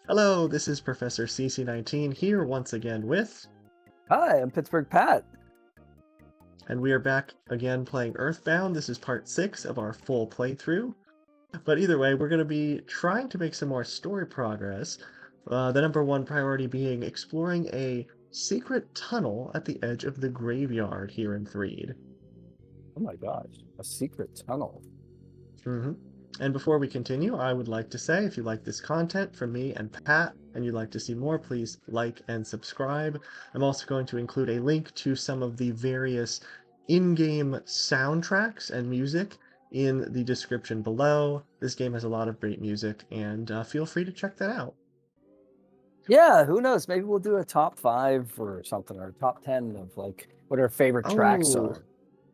Hello, this is Professor CC19 here once again with, Hi, I'm Pittsburgh Pat. and we are back again playing Earthbound. This is part 6 of our full playthrough. But either way, we're going to be trying to make some more story progress. The number one priority being exploring a secret tunnel at the edge of the graveyard here in Threed. Oh my gosh, a secret tunnel. hmm And before we continue, I would like to say if you like this content from me and Pat, and you'd like to see more, please like and subscribe. I'm also going to include a link to some of the various in-game soundtracks and music in the description below. This game has a lot of great music, and feel free to check that out. Yeah, who knows? Maybe we'll do a top 5 or something, or top 10 of like what our favorite tracks Oh, are.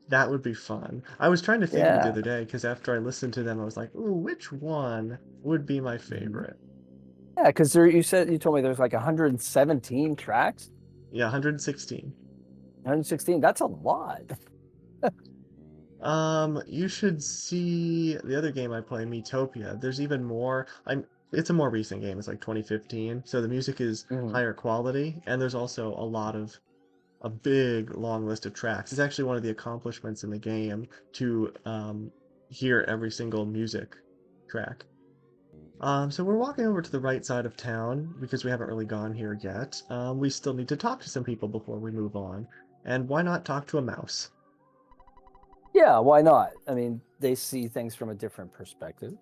that would be fun. I was trying to think of it the Yeah. other day, because after I listened to them, I was like, ooh, which one would be my Mhm. favorite? Yeah, because you told me there's like 117 tracks. Yeah, 116. 116, that's a lot. You should see the other game I play, Miitopia. There's even more. It's a more recent game. It's like 2015, so the music is Mhm. higher quality, and there's also a big long list of tracks. It's actually one of the accomplishments in the game to hear every single music track. So we're walking over to the right side of town because we haven't really gone here yet. We still need to talk to some people before we move on, and why not talk to a mouse? Yeah, why not? I mean, they see things from a different perspective.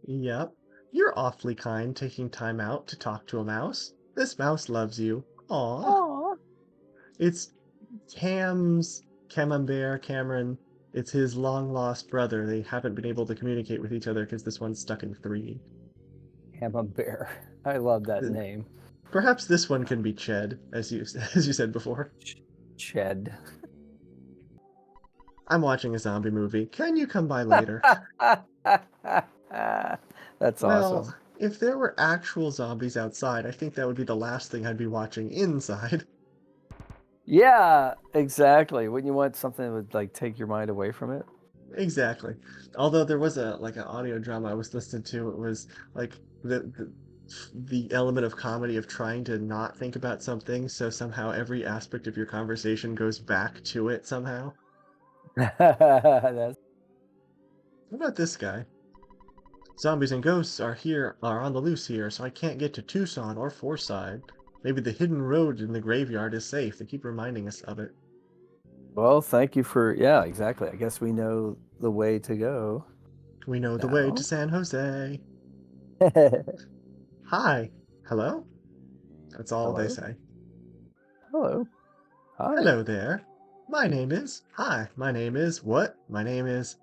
Yep. You're awfully kind taking time out to talk to a mouse. This mouse loves you. Aw. Oh, It's Camembert, Cameron. It's his long lost brother. They haven't been able to communicate with each other because this one's stuck in three. I'm a bear. I love that Uh, name. Perhaps this one can be Ched, as you as you said before. Ched. I'm watching a zombie movie. Can you come by later? That's Well, awesome. if there were actual zombies outside, I think that would be the last thing I'd be watching inside. Yeah, exactly. Wouldn't you want something that would like take your mind away from it? Exactly. Although there was a like an audio drama I was listening to, it was like the element of comedy of trying to not think about something, so somehow every aspect of your conversation goes back to it somehow. That's What about this guy? Zombies and ghosts are on the loose here, so I can't get to Tucson or Forsyth. Maybe the hidden road in the graveyard is safe. They keep reminding us of it. well, thank you for yeah, exactly. I guess we know the way to go We know the way to now. San Jose. Hi. Hello? That's all they Hello. say. Hello. Hi. Hello there. My name is what? My name is.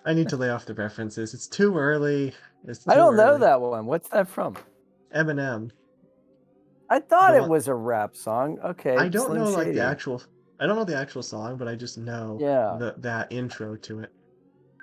I need to lay off the references. It's too early. It's I too don't know early. that one. What's that from? Eminem. I The thought it one was a rap song. I Okay, don't Slim know like the Shady. actual I don't know the actual song, but I just know Yeah, that intro to it.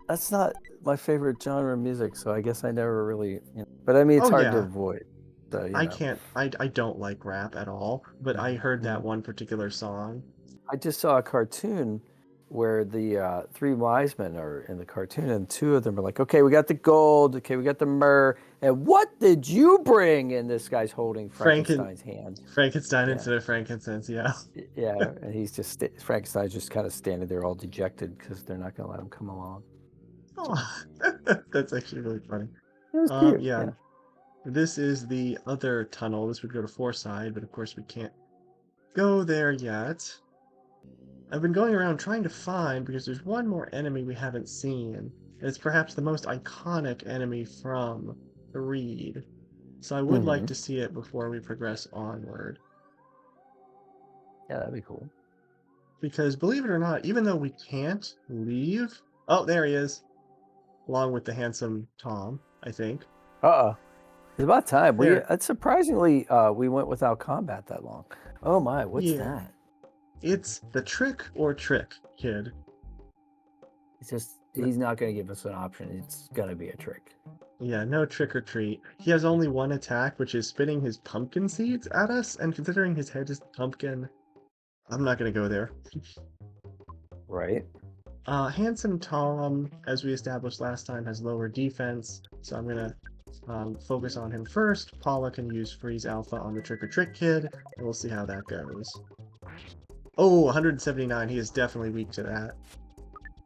that's not my favorite genre of music, so I guess I never really, but I mean, it's Oh hard to yeah. avoid. So, I can't I don't like rap at all, but I heard that Mhm. one particular song. I just saw a cartoon where the three wise men are in the cartoon, and two of them are like, "Okay, we got the gold. Okay, we got the myrrh, and what did you bring?" And this guy's holding Franken Frankenstein's hand. Frankenstein Yeah, instead of frankincense, yeah. yeah, and he's just Frankenstein's just kind of standing there all dejected because they're not gonna let him come along. Oh, that's actually really funny. It was cute. Yeah. Yeah. This is the other tunnel. This would go to Forsyth, but of course we can't go there yet. I've been going around trying to find because there's one more enemy we haven't seen. It's perhaps the most iconic enemy from the Reed. So I would like Hmm. to see it before we progress onward. Yeah, that'd be cool. Because believe it or not, even though we can't leave. Oh, there he is. Along with the handsome Tom, I think. Uh-oh. It's about time. There. It's surprisingly we went without combat that long. Oh my, what's Yeah. that? It's the trick or trick, kid. It's just he's not gonna give us an option. It's gonna be a trick. Yeah, no trick or treat. He has only one attack, which is spitting his pumpkin seeds at us, and considering his head is pumpkin, I'm not gonna go there. Right? Handsome Tom, as we established last time, has lower defense, so I'm gonna focus on him first. Paula can use Freeze Alpha on the Trick or Trick Kid, and we'll see how that goes. Oh, 179. He is definitely weak to that.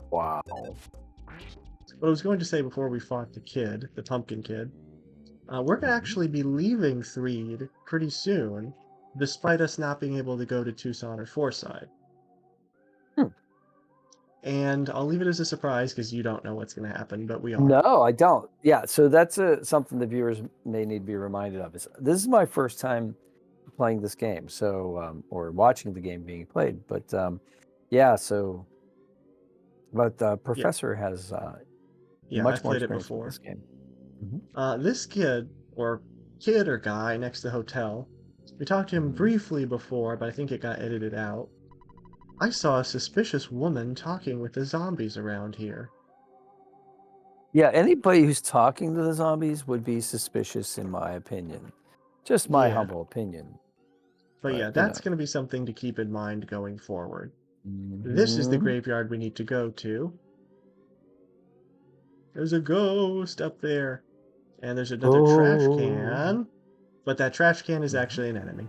Wow. What I was going to say before we fought the kid, the Pumpkin Kid, we're going to actually be leaving Threed pretty soon, despite us not being able to go to Tucson or Forsyth. And I'll leave it as a surprise because you don't know what's going to happen, but we are. No, I don't. Yeah, so that's something the viewers may need to be reminded of. This is my first time playing this game, so or watching the game being played. But yeah, so Professor has Yeah, much I've more played it experience with before. this game. This kid or guy next to the hotel, we talked to him briefly before, but I think it got edited out. I saw a suspicious woman talking with the zombies around here. Yeah, anybody who's talking to the zombies would be suspicious, in my opinion. Just my Yeah. humble opinion. But yeah, you that's know. going to be something to keep in mind going forward. This is the graveyard we need to go to. There's a ghost up there. And there's another trash can. But that trash can is actually an enemy.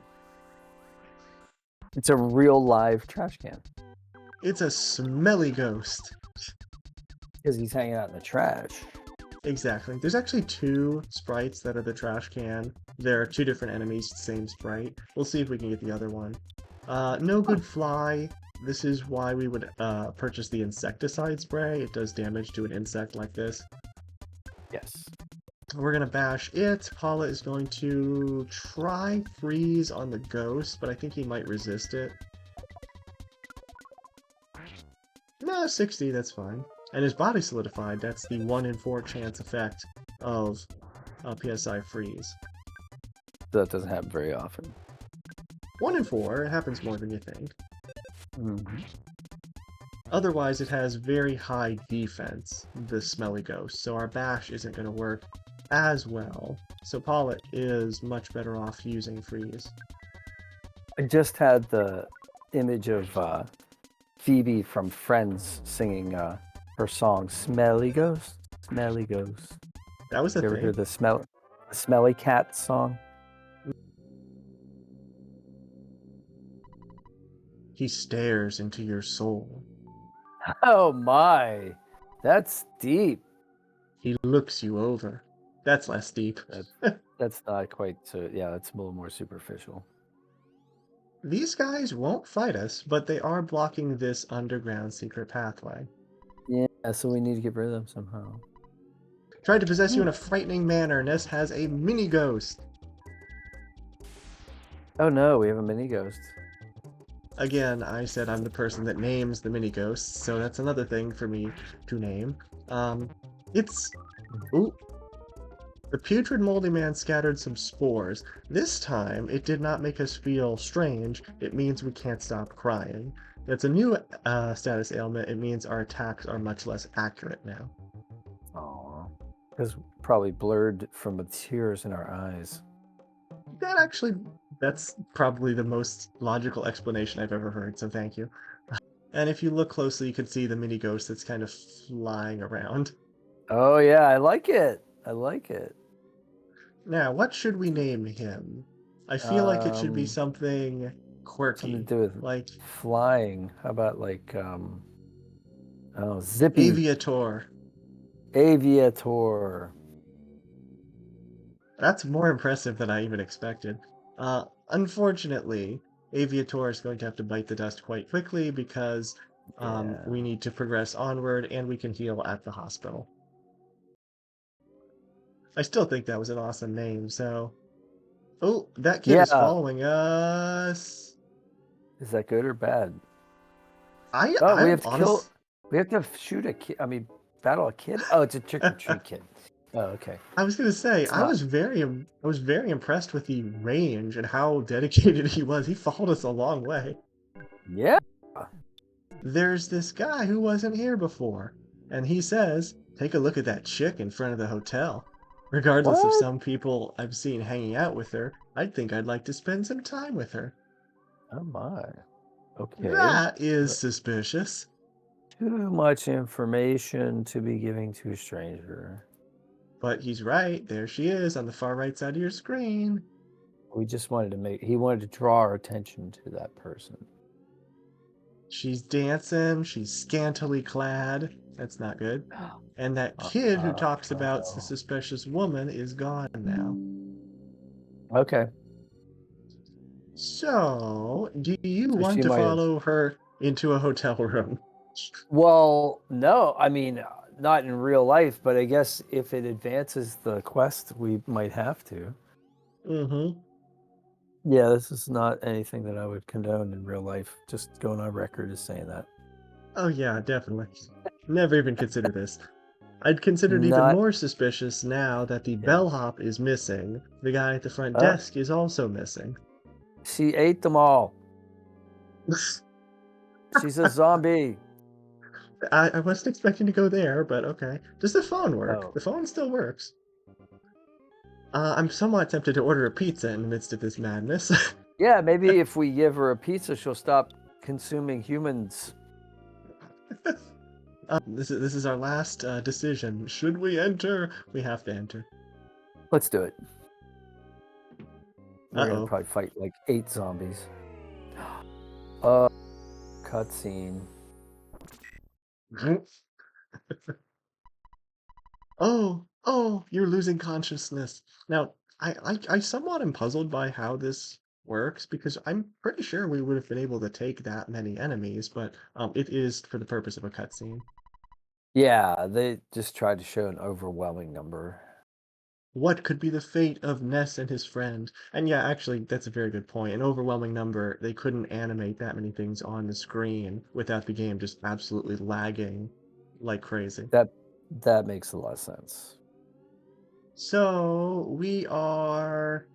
It's a real live trash can. It's a smelly ghost. Because he's hanging out in the trash. Exactly. There's actually two sprites that are the trash can. There are two different enemies, same sprite. We'll see if we can get the other one. No good fly. This is why we would purchase the insecticide spray. It does damage to an insect like this. Yes. We're going to bash it. Paula is going to try freeze on the ghost, but I think he might resist it. No, 60, that's fine. And his body solidified. That's the 1 in 4 chance effect of PSI freeze. That doesn't happen very often. 1 in 4, it happens more than you think. Otherwise, it has very high defense, the smelly ghost, so our bash isn't going to work as well. So Paula is much better off using freeze. I just had the image of Phoebe from Friends singing her song "Smelly Ghost, Smelly Ghost." That was the You ever thing. hear the Smelly Cat song? He stares into your soul. Oh my, that's deep. He looks you over. That's less deep. That's not quite so. Yeah, that's a little more superficial. These guys won't fight us, but they are blocking this underground secret pathway. Yeah, so we need to get rid of them somehow. Tried to possess you in a frightening manner. Ness has a mini ghost. Oh no, we have a mini ghost. Again, I said I'm the person that names the mini ghosts, so that's another thing for me to name. Ooh. The putrid moldy man scattered some spores. This time, it did not make us feel strange. It means we can't stop crying. It's a new status ailment. It means our attacks are much less accurate now. Aww. Because probably blurred from the tears in our eyes. That's probably the most logical explanation I've ever heard, so thank you. And if you look closely, you can see the mini ghost that's kind of flying around. Oh yeah, I like it. I like it. Now, what should we name him? I feel like it should be something quirky. Something to do with like flying. How about like Zippy? Aviator. Aviator. That's more impressive than I even expected. Unfortunately, Aviator is going to have to bite the dust quite quickly because we need to progress onward and we can heal at the hospital. I still think that was an awesome name, so... Oh, that kid is following us! Is that good or bad? We have to kill... We have to shoot a kid... battle a kid? Oh, it's a trick-or-treat kid. Oh, okay. I was gonna say, I was very impressed with the range and how dedicated he was. He followed us a long way. Yeah. There's this guy who wasn't here before, and he says, take a look at that chick in front of the hotel. Regardless of some people I've seen hanging out with her, I'd think I'd like to spend some time with her. Oh my. Okay. That is suspicious. Too much information to be giving to a stranger. But he's right. There she is on the far right side of your screen. We just wanted to he wanted to draw our attention to that person. She's dancing. She's scantily clad. That's not good. And that kid who talks about the suspicious woman is gone now. Okay. So, do you So want she to might have. follow her into a hotel room? Well, no, I mean, not in real life, but I guess if it advances the quest, we might have to. Mm-hmm. Yeah, this is not anything that I would condone in real life. Just going on record as saying that. Oh yeah, definitely. Never even consider this. I'd consider it even Not. more suspicious now that the Yeah. bellhop is missing. The guy at the front Uh, desk is also missing. she ate them all. She's a zombie. I wasn't expecting to go there, but okay. Does the phone work? Oh. The phone still works. I'm somewhat tempted to order a pizza in the midst of this madness. Yeah, maybe if we give her a pizza, she'll stop consuming humans. This is our last decision. Should we enter? We have to enter. Let's do it. We're gonna Uh-oh. probably fight like 8 zombies. Cutscene. Oh, you're losing consciousness. Now, I somewhat am puzzled by how this works because I'm pretty sure we would have been able to take that many enemies, but it is for the purpose of a cutscene. Yeah, they just tried to show an overwhelming number. What could be the fate of Ness and his friend? And yeah, actually, that's a very good point. An overwhelming number, they couldn't animate that many things on the screen without the game just absolutely lagging like crazy. That makes a lot of sense. So we are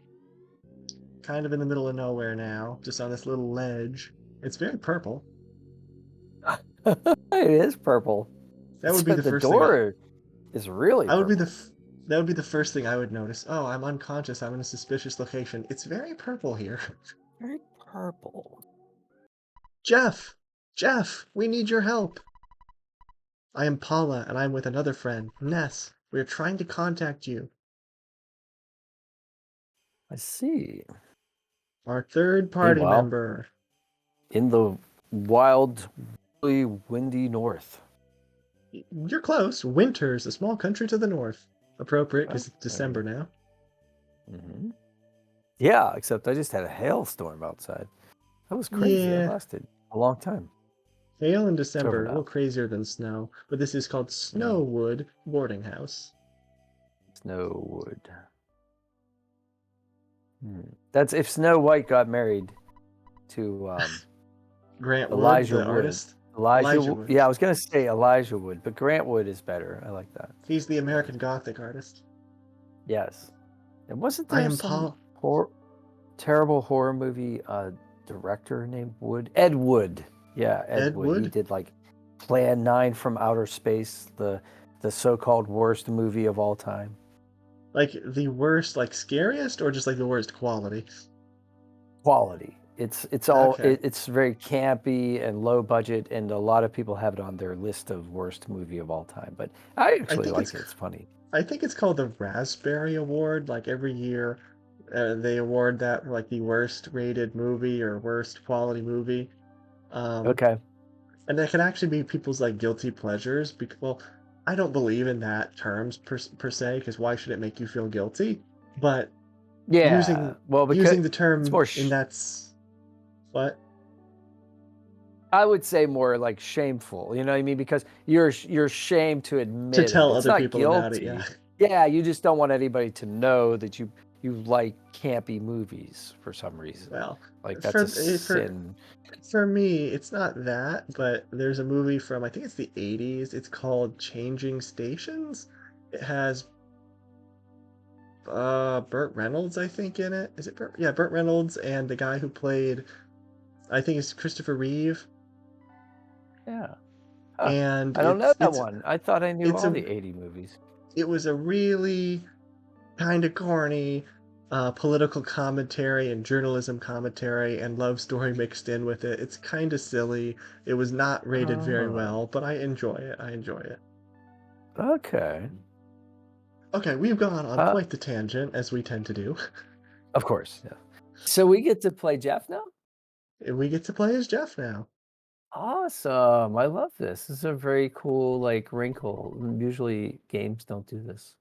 kind of in the middle of nowhere now, just on this little ledge. It's very purple. It is purple. That would be So the the first thing door is really I would be purple. that would be the first thing I would notice. Oh, I'm unconscious. I'm in a suspicious location. It's very purple here. Very purple. Jeff! Jeff, we need your help. I am Paula, and I'm with another friend, Ness. We are trying to contact you. I see. Our third party Meanwhile, member. in the wild, really windy north. You're close. Winter's a small country to the north. Appropriate because it's Okay. December now. Mm-hmm. Yeah, except I just had a hailstorm outside. That was crazy. That Yeah, lasted a long time. hail in It's over December, a little now. crazier than snow, but this is called Snowwood Boarding House. Snowwood. That's if Snow White got married to Grant Wood, Elijah the Wood. artist. Elijah Wood. Yeah, I was gonna say Elijah Wood, but Grant Wood is better. I like that. He's the American Gothic artist. Yes. And wasn't I there am some Paul. terrible horror movie director named Wood? Ed Wood. Yeah, Ed Ed Wood. He Wood? did like Plan 9 from Outer Space, the so-called worst movie of all time. Like the worst, like scariest, or just like the worst quality? Quality. It's all Okay. it's very campy and low budget, and a lot of people have it on their list of worst movie of all time. But I I actually think like it's it. It's funny. I think it's called the Raspberry Award. Like every year, they award that for like the worst rated movie or worst quality movie. Um, Okay. and that can actually be people's like guilty pleasures. Because well, I don't believe in that terms per se, because why should it make you feel guilty? But Yeah. using Well, because using the it's term more. in that's what I would say more like shameful. You know what I mean? Because you're ashamed to to admit it. tell It's other not people about it. Yeah. guilty. Yeah, you just don't want anybody to know that you like campy movies for some reason. Well, Like that's a for eh, for sin. for me, it's not that, but there's a movie from I think it's the 80s. It's called Changing Stations. It has Burt Reynolds, I think, in it. Is it Burt? Yeah, Burt Reynolds and the guy who played I think it's Christopher Reeve. Yeah. Huh. And I don't know that one. I thought I knew it's all a the 80 movies. it was a really kind of corny political commentary and journalism commentary and love story mixed in with it. It's kind of silly. It was not rated very Oh, well, but I enjoy it. I enjoy it. okay. Okay, we've gone on Uh, quite the tangent, as we tend to do. of course. Yeah. So we get to play Jeff now? And we get to play as Jeff now. Awesome. I love this. This is a very cool like wrinkle. Usually games don't do this.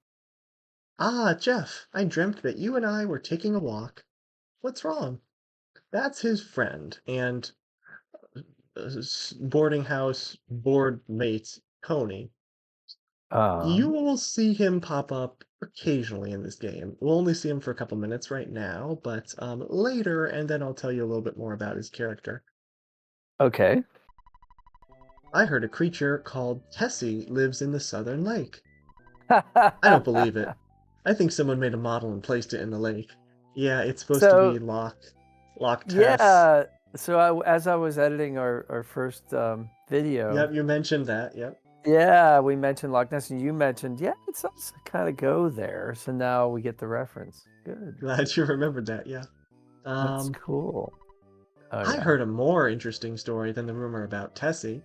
Ah, Jeff, I dreamt that you and I were taking a walk. What's wrong? That's his friend and boarding house board mate, Coney. You Um, will see him pop up occasionally in this game. We'll only see him for a couple minutes right now, but later, and then I'll tell you a little bit more about his character. okay. I heard a creature called Tessie lives in the Southern Lake. I don't believe it. I think someone made a model and placed it in the lake. Yeah, it's supposed to be So Loch Tess. yeah, so as I was editing our first video, Yep, you mentioned that. Yep. yeah, we mentioned Loch Ness, and you mentioned, yeah, it's supposed to kind of go there. So now we get the reference. Good. Glad you remembered that. Yeah. That's Um, cool. Oh I yeah. heard a more interesting story than the rumor about Tessie.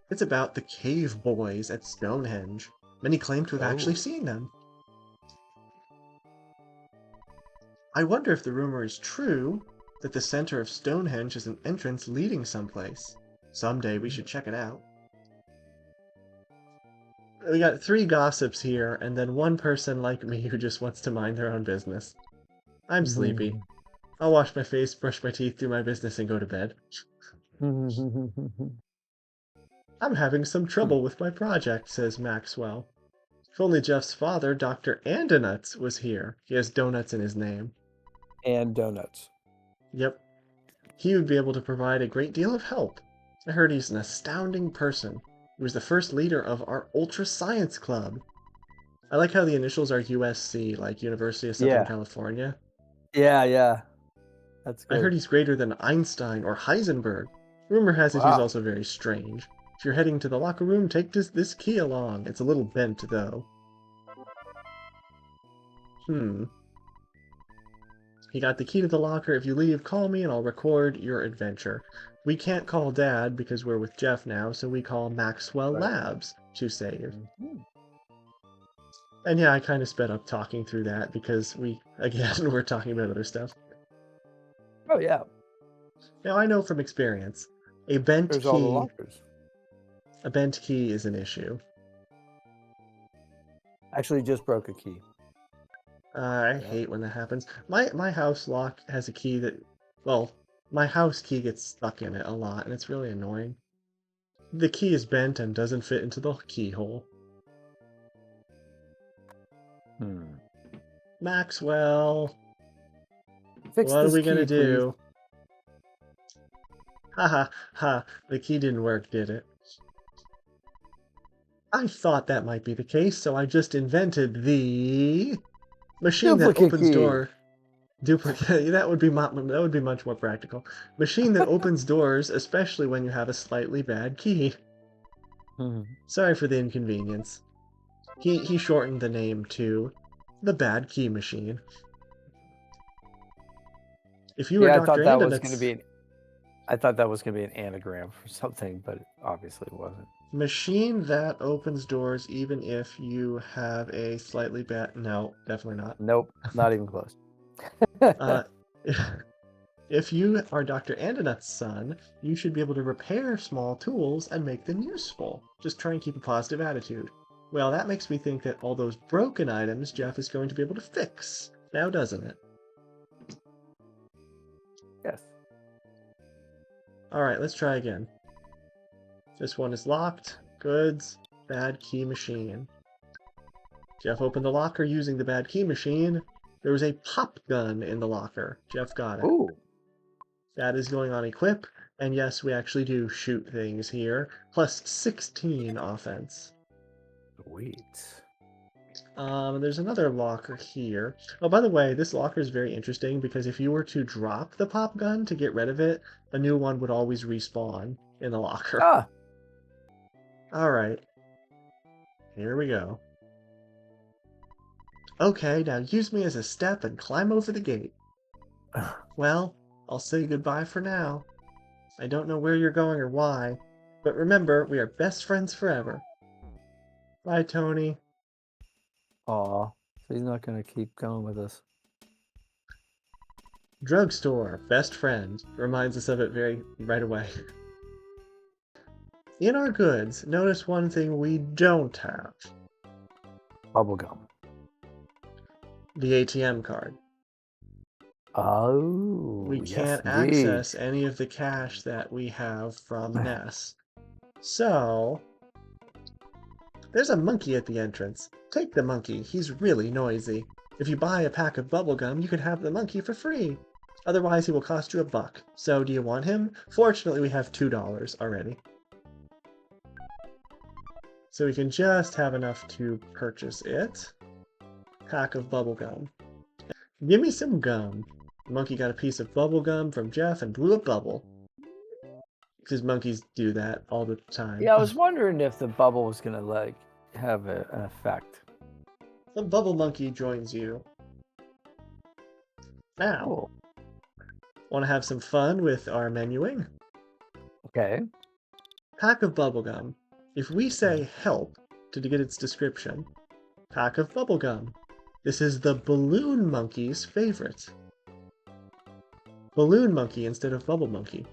It's about the cave boys at Stonehenge. Many claim to have actually Oh. seen them. I wonder if the rumor is true that the center of Stonehenge is an entrance leading someplace. Someday we should check it out. We got three gossips here, and then one person like me who just wants to mind their own business. I'm sleepy. I'll wash my face, brush my teeth, do my business, and go to bed. I'm having some trouble with my project, says Maxwell. If only Jeff's father, Dr. Andonuts, was here. He has donuts in his name. And donuts. Yep, he would be able to provide a great deal of help. I heard he's an astounding person. He was the first leader of our Ultra Science Club. I like how the initials are USC, like University of Southern Yeah. California. Yeah, yeah. That's I heard good. he's greater than Einstein or Heisenberg. Rumor has it he's Wow. also very strange. If you're heading to the locker room, take this key along. It's a little bent, though. Hmm. He got the key to the locker. If you leave, call me and I'll record your adventure. We can't call Dad because we're with Jeff now, so we call Maxwell Right. Labs to save. Mhm. And yeah, I kind of sped up talking through that because again, we're talking about other stuff. Oh yeah. Now I know from experience, a bent There's all the key, lockers. a bent key is an issue. Actually, just broke a key. I Yeah. hate when that happens. My house lock has a key that, well, my house key gets stuck in it a lot, and it's really annoying. The key is bent and doesn't fit into the keyhole. Hmm. Maxwell, Fix what are this we gonna key, please. do? Ha ha ha, the key didn't work, did it? I thought that might be the case, so I just invented the machine that Duplicate opens key. door. Duplicate. That would be much more practical. Machine that opens doors, especially when you have a slightly bad key. Mhm. Sorry for the inconvenience. He shortened the name to the Bad Key Machine. If you were Yeah, Dr. Andonut's I thought that was gonna be an anagram for something, but it obviously wasn't. machine that opens doors even if you have a slightly bad... No, definitely not. Nope, not even close. Uh, if you are Dr. Andonut's son, you should be able to repair small tools and make them useful. Just try and keep a positive attitude. Well, that makes me think that all those broken items Jeff is going to be able to fix. Now doesn't it? Yes. Alright, let's try again. This one is locked. Goods. Bad key machine. Jeff opened the locker using the bad key machine. There was a pop gun in the locker. Jeff got it. Ooh. That is going on equip. And yes, we actually do shoot things here. Plus 16 offense. Sweet. There's another locker here. Oh, by the way, this locker is very interesting because if you were to drop the pop gun to get rid of it, a new one would always respawn in the locker. Ah. Alright. Here we go. Okay, now use me as a step and climb over the gate. Well, I'll say goodbye for now. I don't know where you're going or why, but remember, we are best friends forever. Bye, Tony. Aw, so he's not gonna keep going with us. Drugstore, best friend. Reminds us of it right away. In our goods, notice one thing we don't have. Bubblegum. The ATM card. Oh, We yes, can't indeed. access any of the cash that we have from Ness. So, there's a monkey at the entrance. Take the monkey, he's really noisy. If you buy a pack of bubblegum, you can have the monkey for free. Otherwise, he will cost you $1. So, do you want him? Fortunately, we have $2 already. So we can just have enough to purchase it. Pack of bubblegum. Give me some gum. The monkey got a piece of bubblegum from Jeff and blew a bubble. Because monkeys do that all the time. Yeah, I was wondering if the bubble was gonna like have an effect. The bubble monkey joins you. Now, Cool. want to have some fun with our menuing? Okay. Pack of bubblegum. If we say help to get its description, pack of bubblegum. This is the balloon monkey's favorite. Balloon monkey instead of bubble monkey.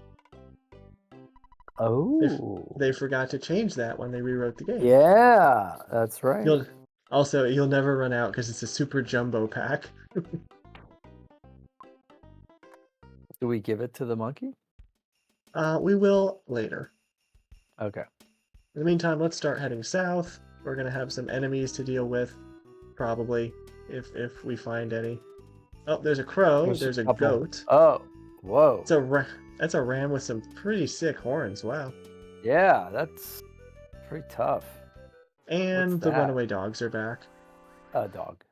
Oh. They forgot to change that when they rewrote the game. Yeah, that's right. You'll never run out because it's a super jumbo pack. Do we give it to the monkey? We will later. Okay. In the meantime, let's start heading south. We're gonna have some enemies to deal with, probably, if we find any. Oh, there's a crow. There's a couple. goat. Oh, whoa. That's a ram with some pretty sick horns. Wow. Yeah, that's pretty tough. And What's the that? runaway dogs are back. A dog.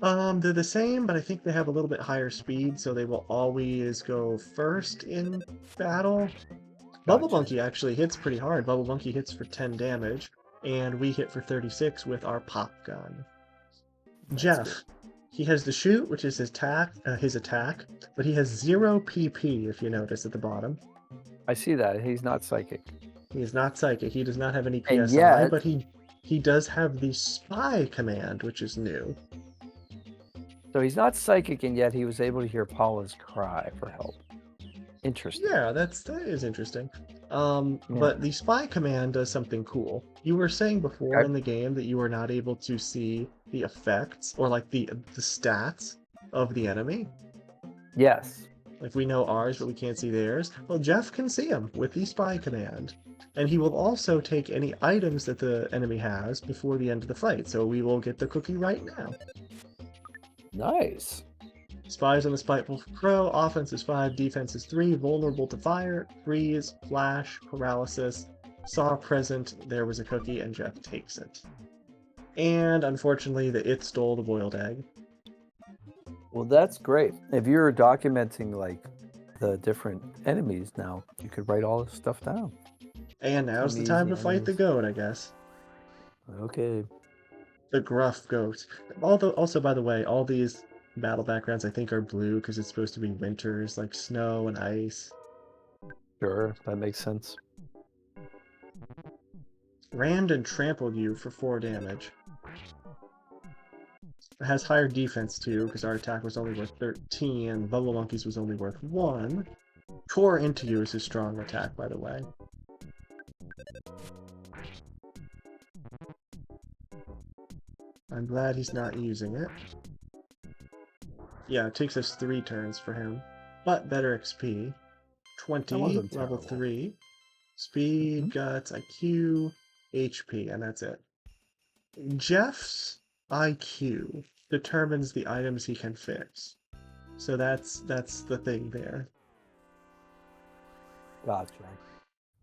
They're the same, but I think they have a little bit higher speed, so they will always go first in battle. Bubble Gotcha. Monkey actually hits pretty hard. Bubble Monkey hits for 10 damage, and we hit for 36 with our pop gun. That's Jeff, good. he has the shoot, which is his attack, but he has 0 PP, if you notice at the bottom. I see that. He's not psychic. He is not psychic. He does not have any And PSI, yet- but he does have the spy command, which is new. So he's not psychic, and yet he was able to hear Paula's cry for help. Interesting. Yeah, that is interesting. But the spy command does something cool. You were saying before Okay. in the game that you were not able to see the effects or like the stats of the enemy. Yes. Like we know ours, but we can't see theirs. Well, Jeff can see them with the spy command. And he will also take any items that the enemy has before the end of the fight. So we will get the cookie right now. Nice. Spies on the Spiteful Crow. Offense is 5, defense is 3. Vulnerable to fire, freeze, flash, paralysis. Saw present, there was a cookie, and Jeff takes it. And unfortunately, it stole the boiled egg. Well, that's great. If you're documenting like the different enemies now, you could write all this stuff down. And now's the Enemies, time the to fight the enemies. goat, I guess. Okay. The gruff goat. Also, by the way, all these battle backgrounds I think are blue because it's supposed to be winters, like snow and ice. Sure, that makes sense. Rammed and trampled you for 4 damage. It has higher defense too, because our attack was only worth 13, and Bubble Monkey's was only worth 1. Tore into you is his strong attack, by the way. I'm glad he's not using it. Yeah, it takes us 3 turns for him, but better XP. 20, level terrible. 3. Speed, guts, IQ, HP, and that's it. Jeff's IQ determines the items he can fix. So that's the thing there. Gotcha.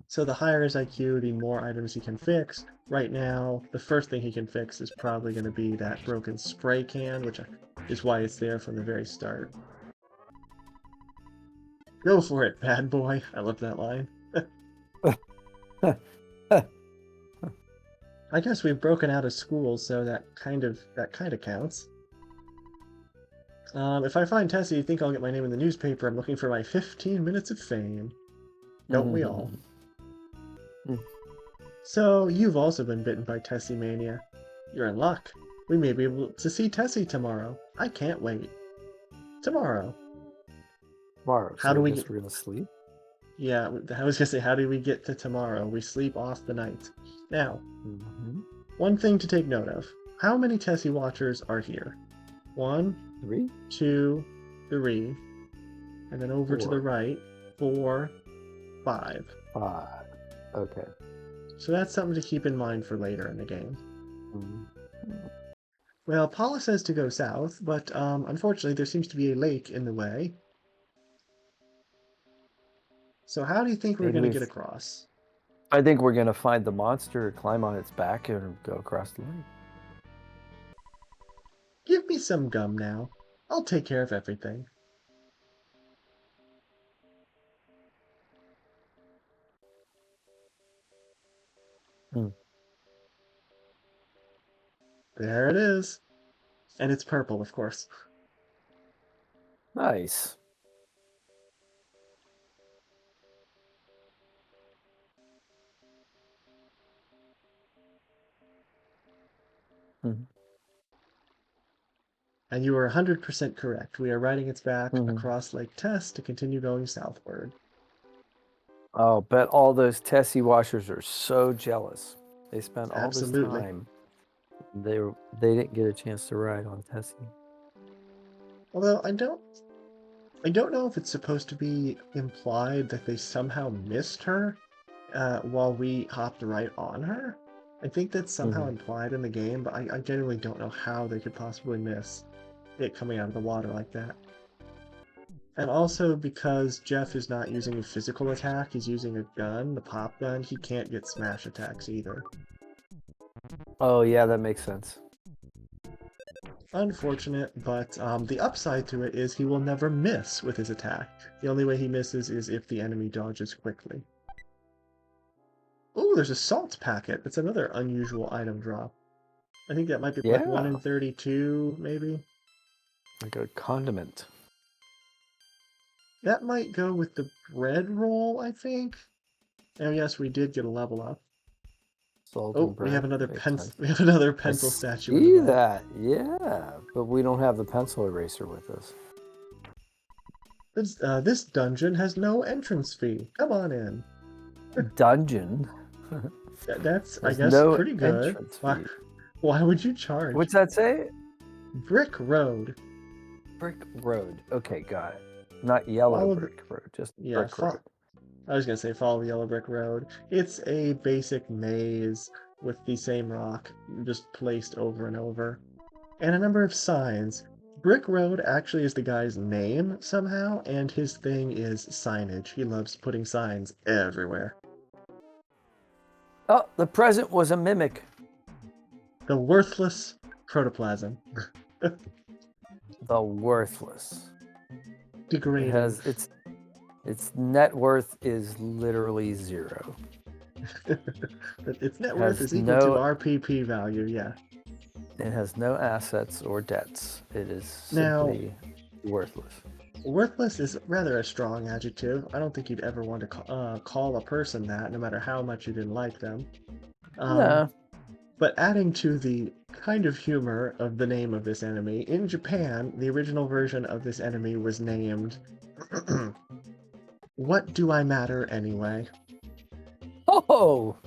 So the higher his IQ, the more items he can fix. Right now, the first thing he can fix is probably going to be that broken spray can, which is why it's there from the very start. Go for it, bad boy. I love that line. I guess we've broken out of school, so that kind of counts. If I find Tessie, you think I'll get my name in the newspaper? I'm looking for my 15 minutes of fame. Don't we all? So, you've also been bitten by Tessie Mania. You're in luck. We may be able to see Tessie tomorrow. I can't wait. Tomorrow. Tomorrow. How So do I we guess get... we're gonna sleep. Yeah, I was gonna say, how do we get to tomorrow? We sleep off the night. Now, one thing to take note of. How many Tessie Watchers are here? 1, 3, 2, 3, and then over to the 4, right, 4, 5. 5. Okay. So that's something to keep in mind for later in the game. Mhm. Well, Paula says to go south, but unfortunately there seems to be a lake in the way. So how do you think we're Maybe going to get across? I think we're gonna find the monster, climb on its back, and go across the lake. Give me some gum now. I'll take care of everything. There it is. And it's purple, of course. Nice. Mhm. And you are 100% correct. We are riding its back Mhm. across Lake Tess to continue going southward. Oh, bet all those Tessie Washers are so jealous. They spent all this Absolutely. time. They didn't get a chance to ride on Tessie. Although I don't know if it's supposed to be implied that they somehow missed her while we hopped right on her. I think that's somehow implied in the game, but I genuinely don't know how they could possibly miss it coming out of the water like that. And also because Jeff is not using a physical attack, he's using a gun, the pop gun, he can't get smash attacks either. Oh yeah, that makes sense. Unfortunate, but the upside to it is he will never miss with his attack. The only way he misses is if the enemy dodges quickly. Ooh, there's a salt packet. That's another unusual item drop. I think that might be like 1 Yeah, in 32, maybe. like a condiment. That might go with the bread roll, I think. Oh yes, we did get a level up. Salt Oh, and bread. Makes sense. we have another I pencil statue in the see vault. that. Yeah, but we don't have the pencil eraser with us. This dungeon has no entrance fee. Come on in. Dungeon. That's, I There's guess, no pretty good. entrance Why, fee. why would you charge? What's that say? Brick Road. Brick road. Okay, got it. Not yellow Follow brick road, just yeah, brick road. I was gonna say follow the yellow brick road. It's a basic maze with the same rock just placed over and over. And a number of signs. Brick Road actually is the guy's name somehow, and his thing is signage. He loves putting signs everywhere. Oh, the present was a mimic. The worthless protoplasm. The worthless. It Degrading. has its net worth is literally 0. Its net worth Has is equal to no our PP value, yeah. It has no assets or debts. It is Now, simply worthless. worthless is rather a strong adjective. I don't think you'd ever want to call a person that, no matter how much you didn't like them. No. But adding to the kind of humor of the name of this enemy, in Japan, the original version of this enemy was named What Do I Matter Anyway? Oh!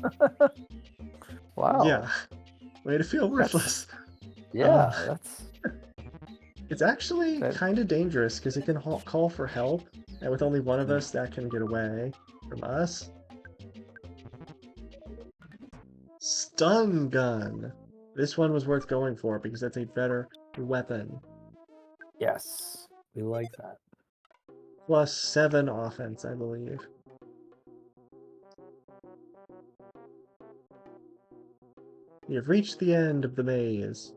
Wow. Yeah. Way to feel worthless. Yeah, that's... It's actually kind of dangerous because it can call for help, and with only one of us, that can get away from us. Stun gun. This one was worth going for because that's a better weapon. Yes, we like that. Plus 7 offense, I believe. You've reached the end of the maze.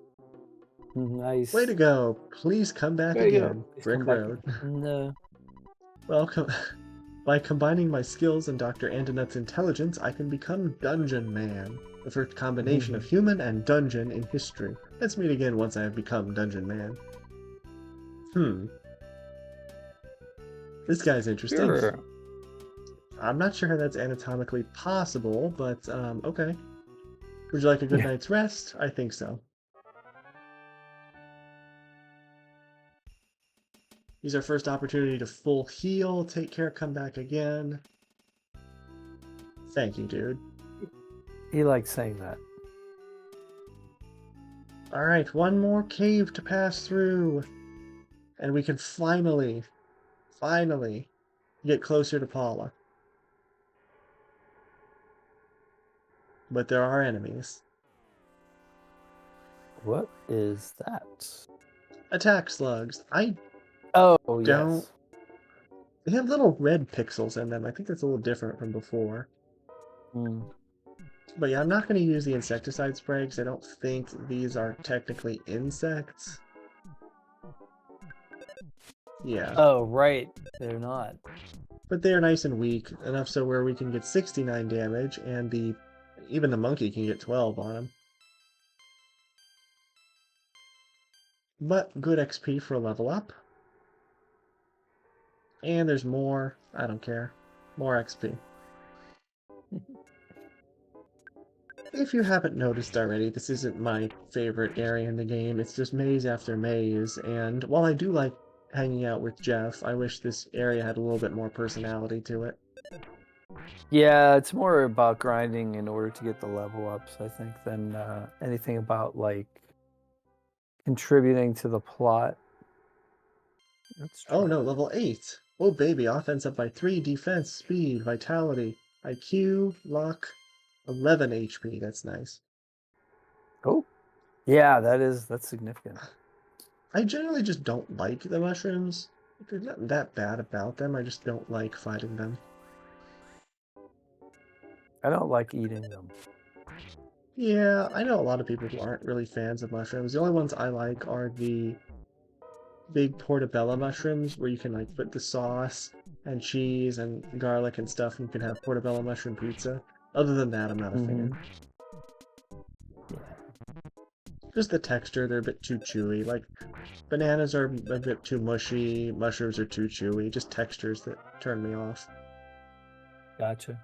Nice. Way to go. Please come back again. Brick Road. No. Well, by combining my skills and Dr. Antonet's intelligence, I can become Dungeon Man. The first combination of human and dungeon in history. Let's meet again once I have become Dungeon Man. This guy's interesting. Sure. I'm not sure how that's anatomically possible, but okay. Would you like a good night's rest? I think so. Use our first opportunity to full heal, take care, come back again. Thank you, dude. He likes saying that. Alright, one more cave to pass through. And we can finally get closer to Paula. But there are enemies. What is that? Attack slugs. Oh, don't... yes. They have little red pixels in them. I think that's a little different from before. But yeah, I'm not going to use the insecticide spray because I don't think these are technically insects. Yeah. Oh, right. They're not. But they're nice and weak, enough so where we can get 69 damage, and even the monkey can get 12 on him. But good XP for a level up. And there's more. I don't care. More XP. If you haven't noticed already, this isn't my favorite area in the game. It's just maze after maze, and while I do like hanging out with Jeff, I wish this area had a little bit more personality to it. Yeah, it's more about grinding in order to get the level ups, I think, than anything about, like, contributing to the plot. Oh no, level 8! Oh baby, offense up by 3, defense, speed, vitality, IQ, luck, 11 HP, that's nice. Oh, yeah, that's significant. I generally just don't like the mushrooms. There's nothing that bad about them, I just don't like fighting them. I don't like eating them. Yeah, I know a lot of people who aren't really fans of mushrooms. The only ones I like are the big portobello mushrooms, where you can like put the sauce and cheese and garlic and stuff, and you can have portobello mushroom pizza. Other than that, I'm not a fan. Yeah. Just the texture, they're a bit too chewy. Like, bananas are a bit too mushy, mushrooms are too chewy. Just textures that turn me off. Gotcha.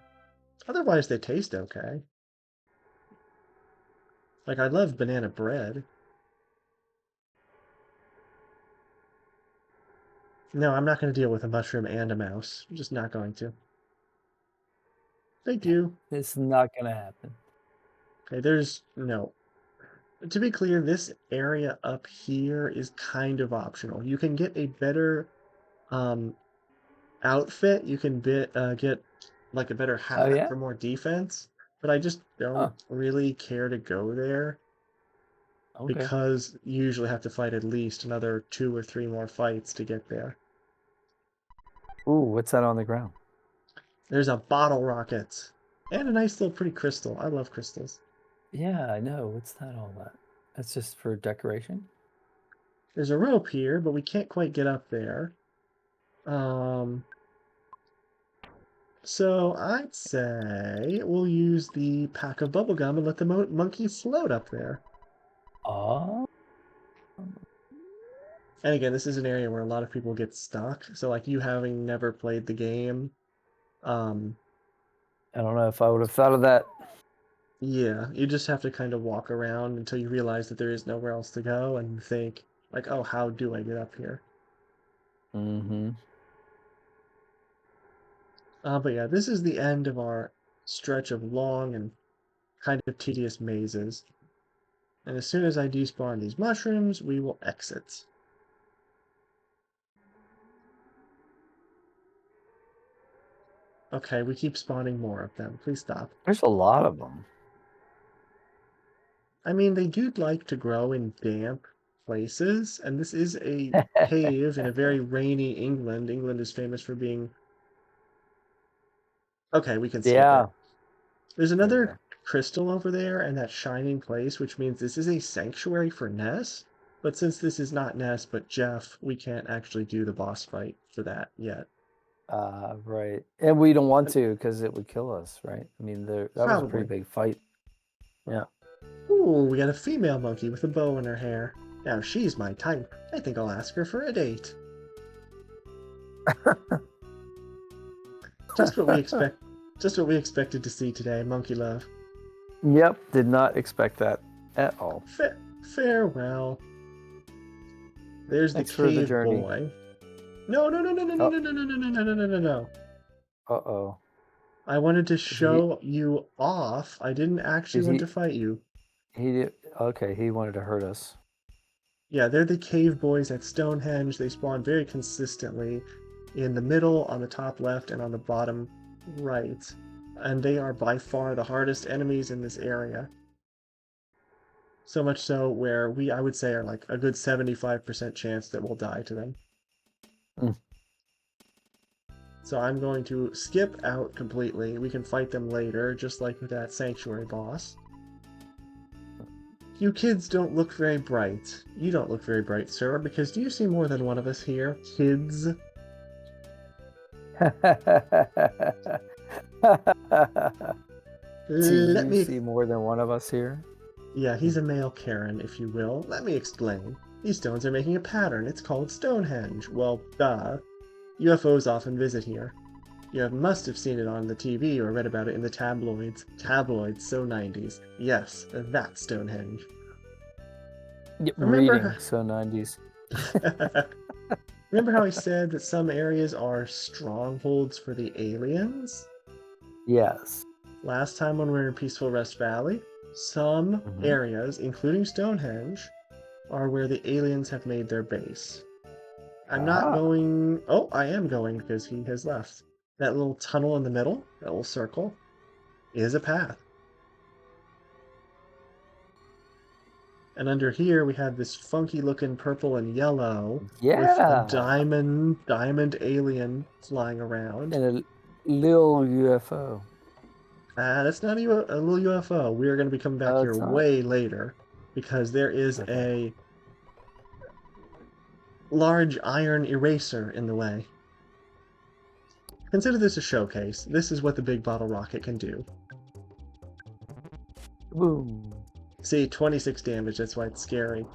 Otherwise, they taste okay. Like, I love banana bread. No, I'm not going to deal with a mushroom and a mouse. I'm just not going to. Thank you. It's not gonna happen. Okay, no. To be clear, this area up here is kind of optional. You can get a better outfit. You can get like a better Oh, hat yeah? for more defense, but I just don't really care to go there Okay. because you usually have to fight at least another 2 or 3 more fights to get there. Ooh, what's that on the ground? There's a bottle rocket and a nice little pretty crystal. I love crystals. Yeah, I know. What's that all about? That's just for decoration? There's a rope here, but we can't quite get up there. So I'd say we'll use the pack of bubblegum and let the monkey float up there. Oh. And again, this is an area where a lot of people get stuck. So like you having never played the game, I don't know if I would have thought of that. yeah, you just have to kind of walk around until you realize that there is nowhere else to go and think like, oh, how do I get up here? But yeah, this is the end of our stretch of long and kind of tedious mazes. And as soon as I despawn these mushrooms, we will exit. Okay, we keep spawning more of them. Please stop. There's a lot of them. I mean, they do like to grow in damp places, and this is a cave in a very rainy England. England is famous for being... Okay, we can skip Yeah. it. There's There we another go. crystal over there and that shining place, which means this is a sanctuary for Ness. But since this is not Ness, but Jeff, we can't actually do the boss fight for that yet. Right. And we don't want to because it would kill us, right? I mean, that was a pretty Probably. big fight. Yeah. Ooh, we got a female monkey with a bow in her hair. Now she's my type. I think I'll ask her for a date. Just what we expect. Just what we expected to see today, monkey love. Yep. Did not expect that at all. Farewell. There's the Thanks for the cave journey. boy. No, no, no, no, no, no, Oh. no, no, no, no, no, no, no, no, no. Uh-oh. I wanted to Is he? show you off. I didn't actually Is want he? to fight you. He did. Okay. He wanted to hurt us. Yeah, they're the cave boys at Stonehenge. They spawn very consistently in the middle, on the top left, and on the bottom right. And they are by far the hardest enemies in this area. So much so where I would say, are like a good 75% chance that we'll die to them. Mm. So I'm going to skip out completely. We can fight them later, just like with that sanctuary boss. You kids don't look very bright. You don't look very bright, sir, because do you see more than one of us here? Kids? Do Let you me... see more than one of us here? Yeah, he's a male Karen, if you will. Let me explain. These stones are making a pattern. It's called Stonehenge. Well, duh. UFOs often visit here. You must have seen it on the TV or read about it in the tabloids. Tabloids, so 90s. Yes, that's Stonehenge. Yep, Remember... reading, so 90s. Remember how I said that some areas are strongholds for the aliens? Yes. Last time when we were in Peaceful Rest Valley, some areas, including Stonehenge, are where the aliens have made their base. I'm not going... Oh, I am going because he has left. That little tunnel in the middle, that little circle, is a path. And under here we have this funky looking purple and yellow with a diamond alien flying around. And a little UFO. That's not a little UFO. We are going to be coming back here way later because there is a large iron eraser in the way. Consider this a showcase. This is what the big bottle rocket can do. Boom. See, 26 damage, that's why it's scary.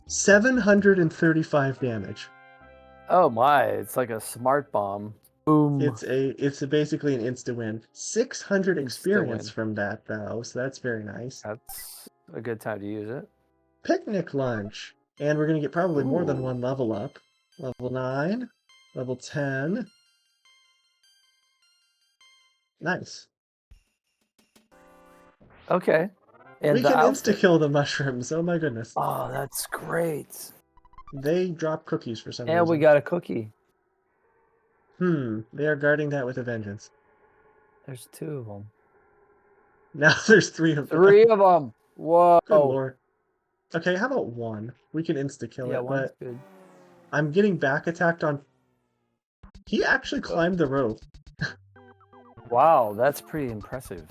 735 damage. Oh my, it's like a smart bomb. Boom. It's basically an insta-win. 600 experience from that, though, so that's very nice. That's a good time to use it. Picnic lunch. And we're going to get probably more than one level up. Level 9, level 10. Nice. Okay. And we can insta-kill the mushrooms. Oh my goodness. Oh, that's great. They drop cookies for some reason. And we got a cookie. They are guarding that with a vengeance. There's 2 of them. Now there's 3 of them. 3 of them. Whoa. Good lord. Okay, how about 1? We can insta-kill it, but good. I'm getting back attacked on... He actually climbed the rope. Wow, that's pretty impressive.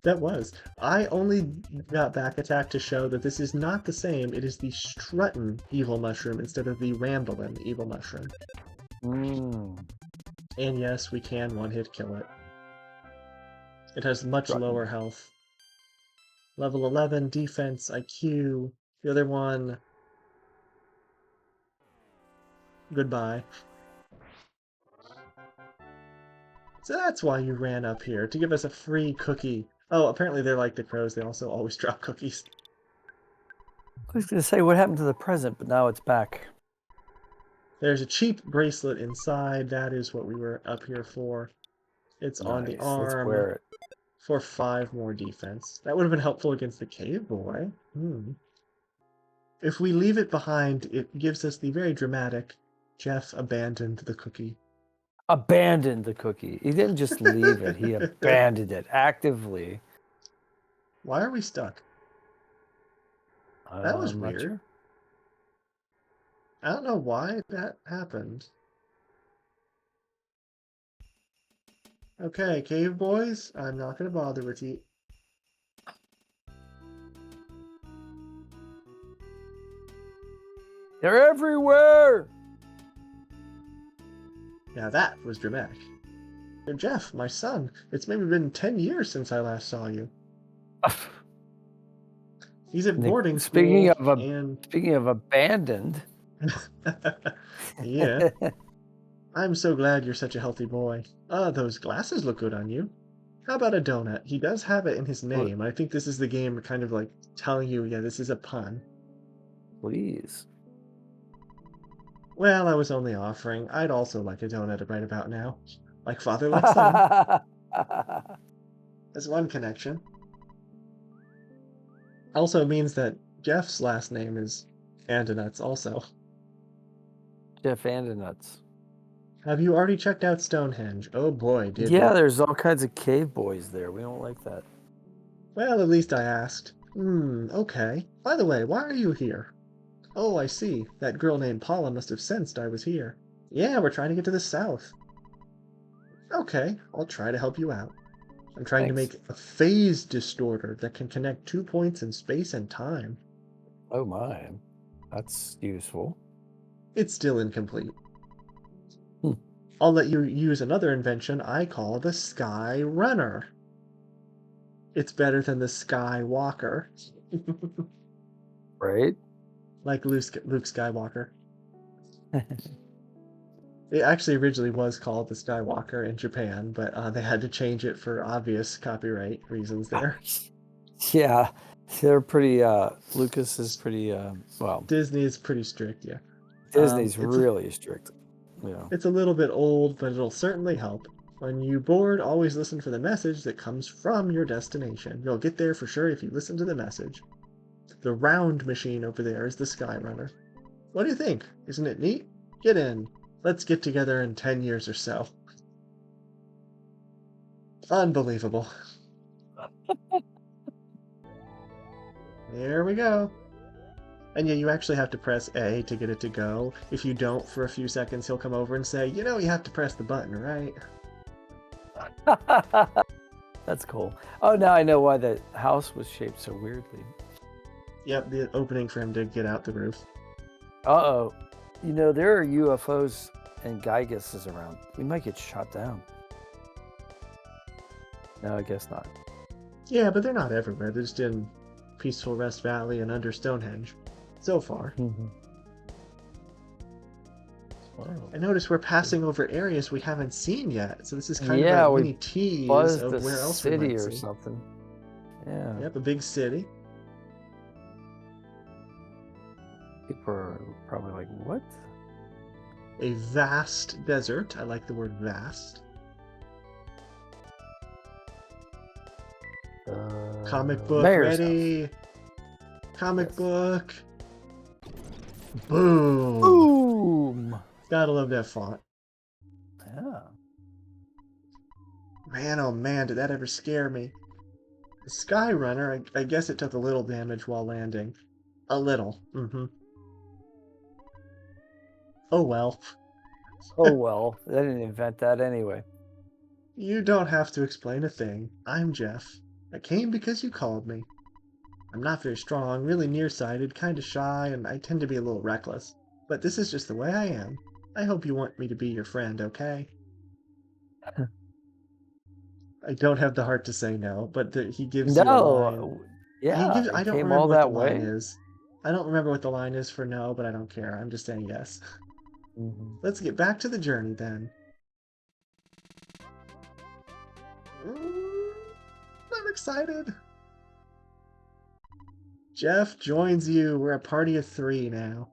That was. I only got back attack to show that this is not the same. It is the Strutton evil mushroom instead of the Ramblin' evil mushroom. And yes, we can one-hit kill it. It has much lower health. Level 11, defense, IQ. The other one... Goodbye. So that's why you ran up here, to give us a free cookie. Oh, apparently they're like the crows. They also always drop cookies. I was going to say what happened to the present, but now it's back. There's a cheap bracelet inside. That is what we were up here for. It's on the arm. Let's wear it. For 5 more defense. That would have been helpful against the cave boy. If we leave it behind, it gives us the very dramatic Jeff abandoned the cookie. Abandoned the cookie. He didn't just leave it. He abandoned it actively. Why are we stuck? That was weird. Sure. I don't know why that happened. Okay, cave boys, I'm not going to bother with you. They're everywhere! Now that was dramatic. Jeff, my son, it's maybe been 10 years since I last saw you. He's at boarding Speaking school, of and speaking of abandoned. yeah, I'm so glad you're such a healthy boy. Those glasses look good on you. How about a donut? He does have it in his name. I think this is the game kind of like telling you, yeah, this is a pun. Please. Well, I was only offering. I'd also like a donut right about now. Like father, like son. That's one connection. Also means that Jeff's last name is Andonuts also. Jeff Andonuts. Have you already checked out Stonehenge? Oh boy, did we. Yeah, there's all kinds of cave boys there. We don't like that. Well, at least I asked. Okay. By the way, why are you here? Oh, I see. That girl named Paula must have sensed I was here. Yeah, we're trying to get to the south. Okay, I'll try to help you out. I'm trying to Thanks. make a phase distorter that can connect 2 points in space and time. Oh my. That's useful. It's still incomplete. Hmm. I'll let you use another invention I call the Sky Runner. It's better than the Skywalker. Right? Like Luke Skywalker. It actually originally was called the Skywalker in Japan, but they had to change it for obvious copyright reasons there. Yeah, they're pretty. Lucas is pretty. Well, Disney is pretty strict, yeah. Disney's It's really strict. Yeah. it's a little bit old, but it'll certainly help. When you board, always listen for the message that comes from your destination. You'll get there for sure if you listen to the message. The round machine over there is the Skyrunner. What do you think? Isn't it neat? Get in. Let's get together in 10 years or so. Unbelievable. There we go. And yeah, you actually have to press A to get it to go. If you don't for a few seconds, he'll come over and say, you know, you have to press the button, right? That's cool. Oh, now I know why the house was shaped so weirdly. Yep, the opening for him to get out the roof. Uh-oh. You know, there are UFOs and Gyguses around. We might get shot down. No, I guess not. Yeah, but they're not everywhere. They're just in Peaceful Rest Valley and under Stonehenge. So far. Mm-hmm. I notice we're passing over areas we haven't seen yet, so this is kind Yeah, of a we mini tease buzzed of the where else we city might or see. something. Yeah. Yep, a big city. People are probably like, what? A vast desert. I like the word vast. Comic book Mayor's ready. house. Comic Yes. book. Boom. Boom! Gotta love that font. Yeah. Man, oh man, did that ever scare me. The Skyrunner, I guess it took a little damage while landing. A little. Oh well. Oh well, they didn't invent that anyway. You don't have to explain a thing. I'm Jeff. I came because you called me. I'm not very strong, really nearsighted, kinda shy, and I tend to be a little reckless. But this is just the way I am. I hope you want me to be your friend, okay? I don't have the heart to say no, but he gives you a line. No, yeah, I it don't came remember all what the that line way. is. I don't remember what the line is for no, but I don't care. I'm just saying yes. Mm-hmm. Let's get back to the journey then. I'm excited. Jeff joins you. We're a party of 3 now.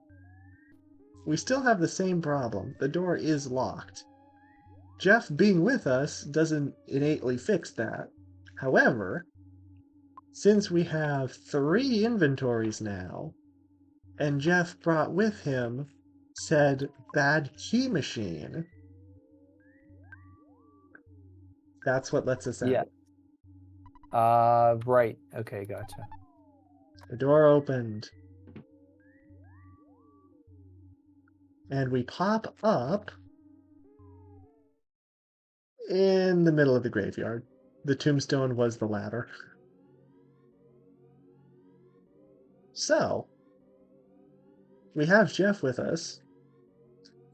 We still have the same problem. The door is locked. Jeff being with us doesn't innately fix that. However, since we have 3 inventories now, and Jeff brought with him said bad key machine, that's what lets us Yeah. out. Right. Okay, gotcha. The door opened. And we pop up in the middle of the graveyard. The tombstone was the ladder. So, we have Jeff with us.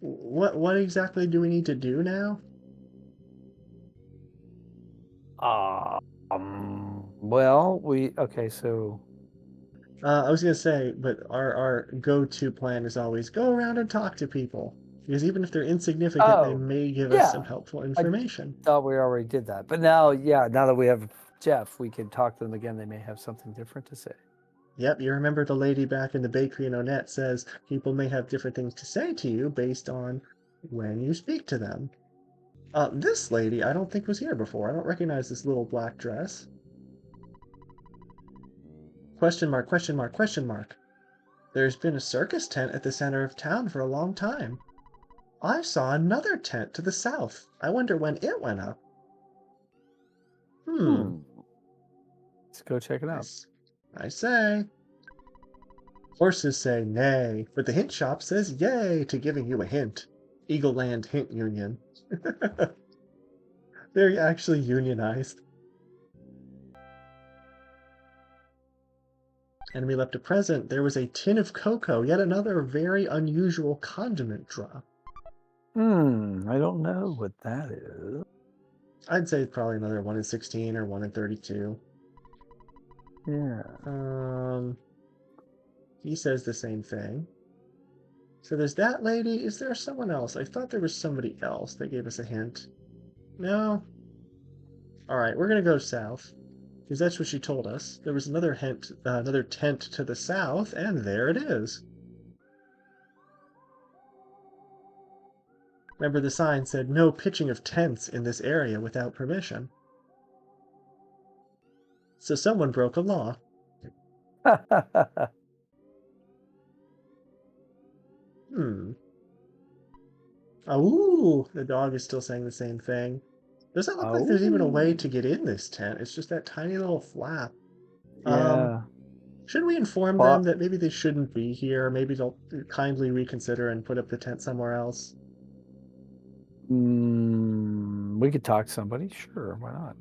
What exactly do we need to do now? Well, okay, so I was gonna say, but our go-to plan is always go around and talk to people because even if they're insignificant, they oh, may give us some yeah, helpful I information. thought we already did that. But now, yeah, now that we have Jeff, we can talk to them again. They may have something different to say. Yep, you remember the lady back in the bakery in Onett says people may have different things to say to you based on when you speak to them. This lady I don't think was here before. I don't recognize this little black dress. Question mark, question mark, question mark. There's been a circus tent at the center of town for a long time. I saw another tent to the south. I wonder when it went up. Hmm, Let's go check it out. I say. Horses say nay, but the hint shop says yay to giving you a hint. Eagle Land Hint Union. They're actually unionized. Enemy left a present. There was a tin of cocoa, yet another very unusual condiment drop. I don't know what that is. I'd say it's probably another 1 in 16 or 1 in 32. Yeah. He says the same thing. So there's that lady. Is there someone else? I thought there was somebody else that gave us a hint. No? Alright, we're gonna go south. Because that's what she told us. There was another hint, another tent to the south, and there it is. Remember the sign said no pitching of tents in this area without permission. So someone broke a law. Oh, the dog is still saying the same thing. Does that look like there's even a way to get in this tent? It's just that tiny little flap. Yeah. Should we inform them that maybe they shouldn't be here? Maybe they'll kindly reconsider and put up the tent somewhere else? We could talk to somebody. Sure, why not?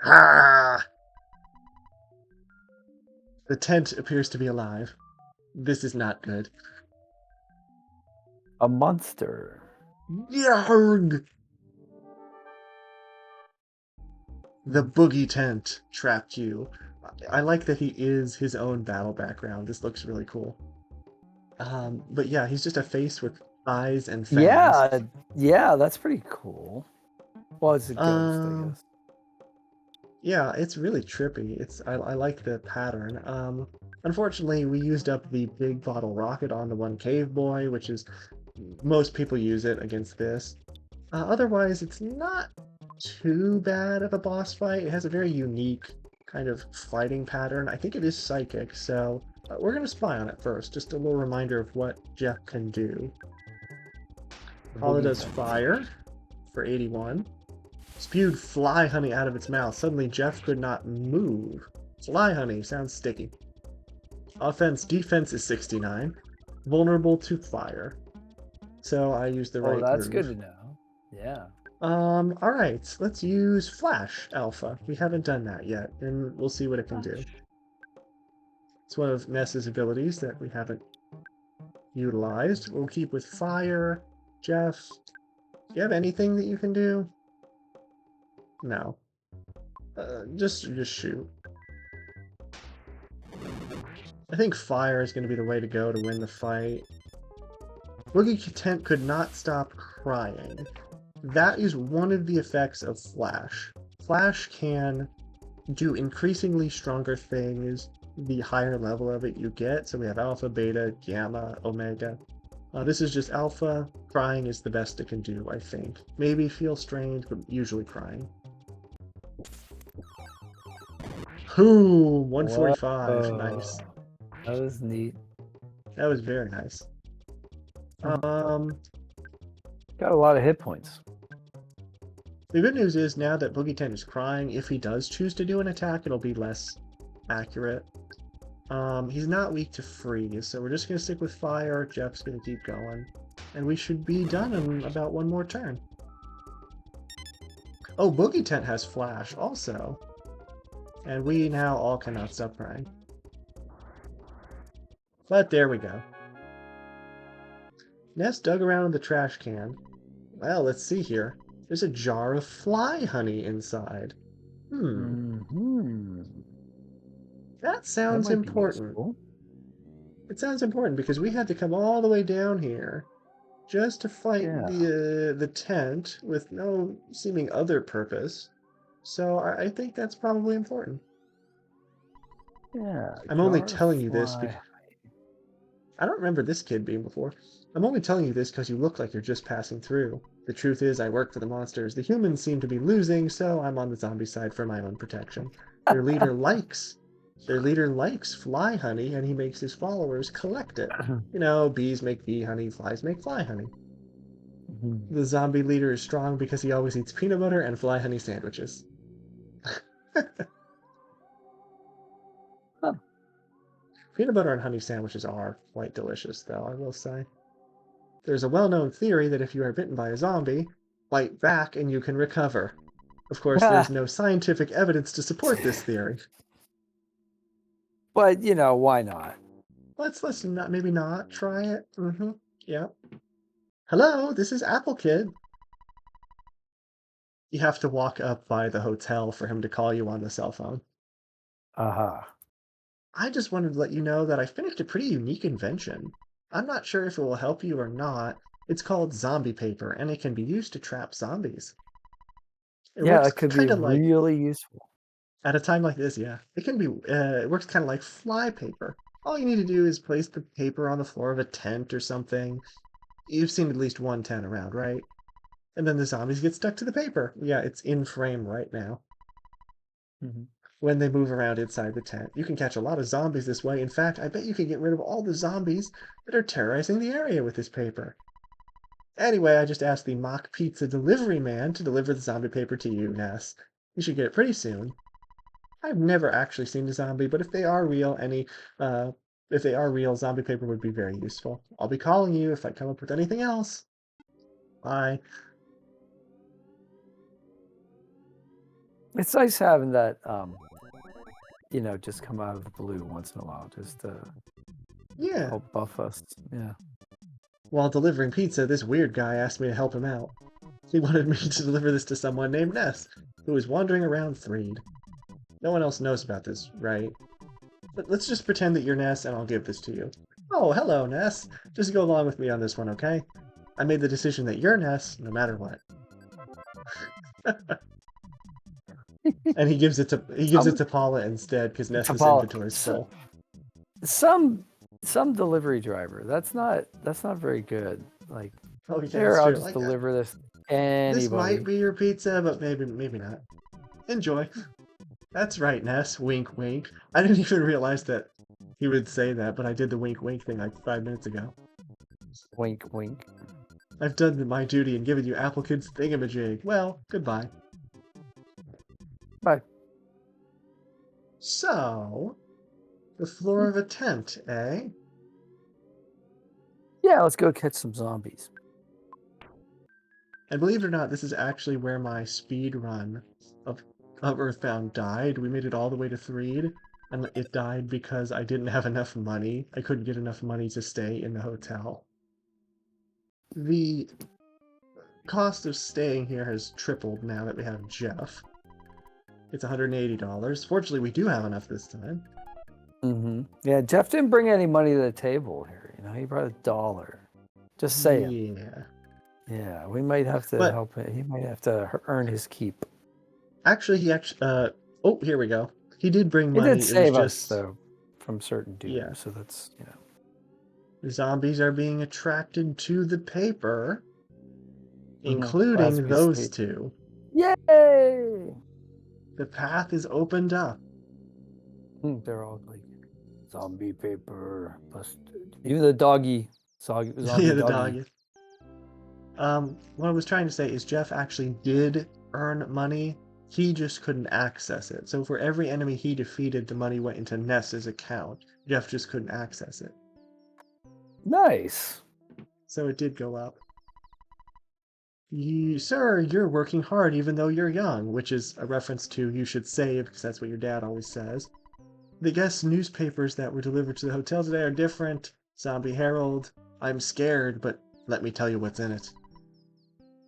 Ah! The tent appears to be alive. This is not good. A monster. Yarg! The boogie tent trapped you. I like that he is his own battle background. This looks really cool. But yeah, he's just a face with eyes and fangs. Yeah, that's pretty cool. Well, it's a ghost, I guess. Yeah, it's really trippy. I like the pattern. Unfortunately, we used up the big bottle rocket on the one cave boy, which is most people use it against this. Otherwise, it's not too bad of a boss fight. It has a very unique kind of fighting pattern. I think it is psychic, so we're going to spy on it first. Just a little reminder of what Jeff can do. Paula does fire for 81. Spewed fly honey out of its mouth. Suddenly, Jeff could not move. Fly honey sounds sticky. Defense is 69. Vulnerable to fire. So I used the right that's move. good to know. Yeah. Alright, let's use Flash Alpha. We haven't done that yet, and we'll see what it can do. It's one of Ness's abilities that we haven't utilized. We'll keep with Fire. Jeff, do you have anything that you can do? No. Just shoot. I think Fire is going to be the way to go to win the fight. Boogie Tent could not stop crying. That is one of the effects of Flash. Flash can do increasingly stronger things the higher level of it you get. So we have Alpha, Beta, Gamma, Omega. This is just Alpha. Crying is the best it can do, I think. Maybe feel strained, but usually crying. Whoo! 145. Nice. That was neat. That was very nice. Got a lot of hit points. The good news is now that Boogie Tent is crying, if he does choose to do an attack, it'll be less accurate. He's not weak to freeze, so we're just going to stick with fire. Jeff's going to keep going. And we should be done in about one more turn. Oh, Boogie Tent has flash also. And we now all cannot stop crying. But there we go. Ness dug around in the trash can. Well, let's see here. There's a jar of fly honey inside. Hmm, Hmm. that That sounds might be important. useful. It sounds important because we had to come all the way down here just to fight Yeah. the tent with no seeming other purpose. So I think that's probably important. Yeah. I'm only Jar of telling you this because fly. I don't remember this kid being before. I'm only telling you this because you look like you're just passing through. The truth is, I work for the monsters. The humans seem to be losing, so I'm on the zombie side for my own protection. Their leader likes, their leader likes fly honey, and he makes his followers collect it. You know, bees make bee honey, flies make fly honey. Mhm. The zombie leader is strong because he always eats peanut butter and fly honey sandwiches. Huh. Peanut butter and honey sandwiches are quite delicious, though, I will say. There's a well-known theory that if you are bitten by a zombie, bite back and you can recover. Of course, there's no scientific evidence to support this theory. But why not? Let's not maybe not try it. Yeah. Hello, this is Apple Kid. You have to walk up by the hotel for him to call you on the cell phone. Uh-huh. I just wanted to let you know that I finished a pretty unique invention. I'm not sure if it will help you or not. It's called zombie paper, and it can be used to trap zombies. It Yeah, works that could be kind of like really useful. at a time like this, yeah. It can be, it works kind of like fly paper. All you need to do is place the paper on the floor of a tent or something. You've seen at least one tent around, right? And then the zombies get stuck to the paper. Yeah, it's in frame right now. Mhm. When they move around inside the tent, you can catch a lot of zombies this way. In fact, I bet you can get rid of all the zombies that are terrorizing the area with this paper. Anyway, I just asked the mock pizza delivery man to deliver the zombie paper to you, Ness. You should get it pretty soon. I've never actually seen a zombie, but uh, if they are real, zombie paper would be very useful. I'll be calling you if I come up with anything else. Bye. It's nice having that, just come out of the blue once in a while, just to Yeah. help buff us. Yeah. While delivering pizza, this weird guy asked me to help him out. He wanted me to deliver this to someone named Ness, who was wandering around Threed. No one else knows about this, right? But let's just pretend that you're Ness and I'll give this to you. Oh, hello, Ness. Just go along with me on this one, okay? I made the decision that you're Ness no matter what. And he gives it Some to Paula instead because Ness's Tapala. inventory is full. Some delivery driver. That's not very good. Like, Oh yeah, here, that's I'll true. just Like deliver this to this might anybody. be your pizza, but maybe not. Enjoy. That's right, Ness. Wink, wink. I didn't even realize that he would say that, but I did the wink, wink thing like 5 minutes ago. Wink, wink. I've done my duty and given you Apple Kid's thingamajig. Well, goodbye. Bye. So, the floor of a tent, eh? Yeah, let's go catch some zombies. And believe it or not, this is actually where my speed run of Earthbound died. We made it all the way to Threed, and it died because I didn't have enough money. I couldn't get enough money to stay in the hotel. The cost of staying here has tripled now that we have Jeff. It's $180. Fortunately, we do have enough this time. Yeah, Jeff didn't bring any money to the table here. He brought $1. Just saying. Yeah. Yeah, we might have to But help him. He might have to earn his keep. actually, oh, here we go. He did bring He did money. It was save us just, though from certain doom, yeah. so that's Zombies are being attracted to the paper, as including we those speak. two. Yay! The path is opened up. They're all like zombie paper busted. Even the doggy, zombie Yeah, the doggy. dog. What I was trying to say is Jeff actually did earn money. He just couldn't access it. So for every enemy he defeated, the money went into Ness's account. Jeff just couldn't access it. Nice. So it did go up. Sir, you're working hard even though you're young, which is a reference to you should save, because that's what your dad always says. The guest newspapers that were delivered to the hotel today are different. Zombie Herald. I'm scared, but let me tell you what's in it.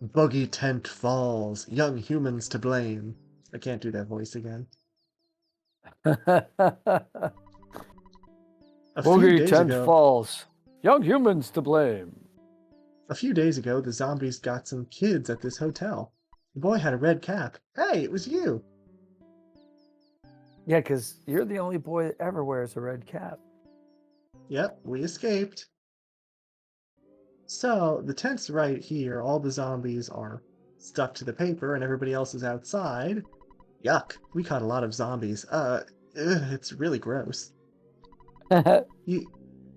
Buggy tent falls, young humans to blame. I can't do that voice again. A few Boogie days tent ago, falls. Young humans to blame. the zombies got some kids at this hotel. The boy had a red cap. Hey, it was you. Yeah, because you're the only boy that ever wears a red cap. Yep, we escaped. So, the tent's right here. All the zombies are stuck to the paper and everybody else is outside. Yuck, we caught a lot of zombies. It's really gross. You,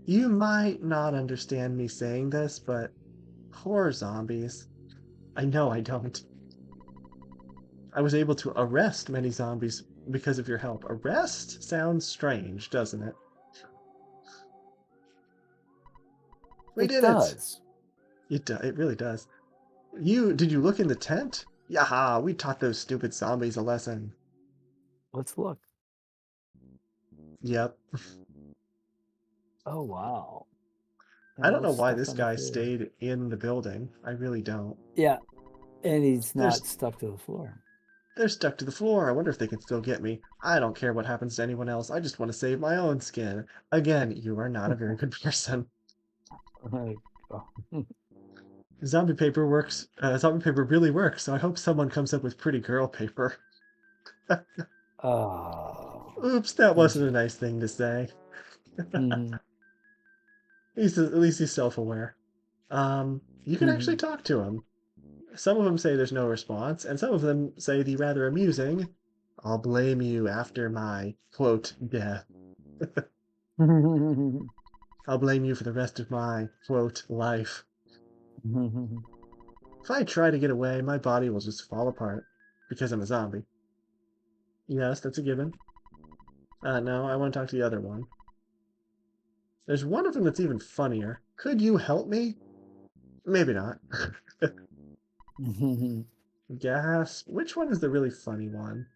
you might not understand me saying this, but poor zombies. I know I don't. I was able to arrest many zombies because of your help. Arrest sounds strange, doesn't it? We It did it! does. It really does. Did you look in the tent? Yaha, we taught those stupid zombies a lesson. Let's look. Yep. Oh, wow. I And don't know what's why stuck this on the guy floor? stayed in the building. I really don't. Yeah, and he's There's not stuck to the floor. They're stuck to the floor. I wonder if they can still get me. I don't care what happens to anyone else. I just want to save my own skin. Again, you are not a very good person. Oh. Zombie paper works. Zombie paper really works. So I hope someone comes up with pretty girl paper. Oh. Oops, that wasn't a nice thing to say. Mhm. At least he's self-aware. You can actually Mhm. talk to him. Some of them say there's no response, and some of them say the rather amusing, "I'll blame you after my quote death. I'll blame you for the rest of my quote life. If I try to get away, my body will just fall apart because I'm a zombie." Yes, that's a given. No, I want to talk to the other one. There's one of them that's even funnier. Could you help me? Maybe not. Gas. Which one is the really funny one?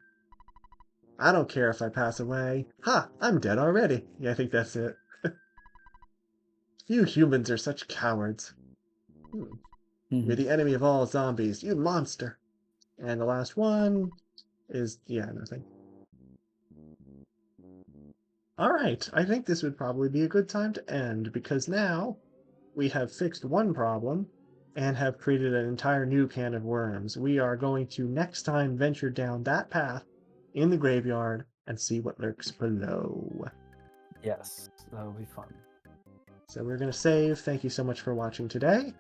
I don't care if I pass away. Ha! I'm dead already. Yeah, I think that's it. You humans are such cowards. You're the enemy of all zombies. You monster. And the last one is, yeah, nothing. Alright, I think this would probably be a good time to end, because now we have fixed one problem and have created an entire new can of worms. We are going to next time venture down that path in the graveyard and see what lurks below. Yes, that'll be fun. So we're going to save. Thank you so much for watching today.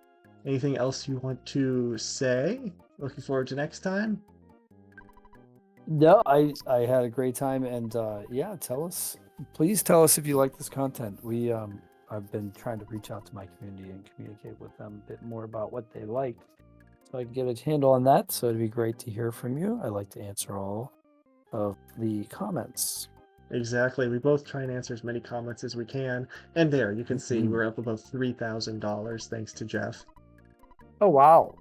Anything else you want to say? Looking forward to next time. No, I had a great time, and yeah, please tell us if you like this content. I've been trying to reach out to my community and communicate with them a bit more about what they like, so I can get a handle on that. So it'd be great to hear from you. I like to answer all of the comments. Exactly. We both try and answer as many comments as we can. And there, you can see we're up above $3,000 thanks to Jeff. Oh, wow.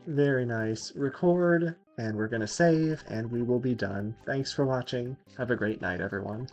Very nice. Record, and we're going to save, and we will be done. Thanks for watching. Have a great night, everyone.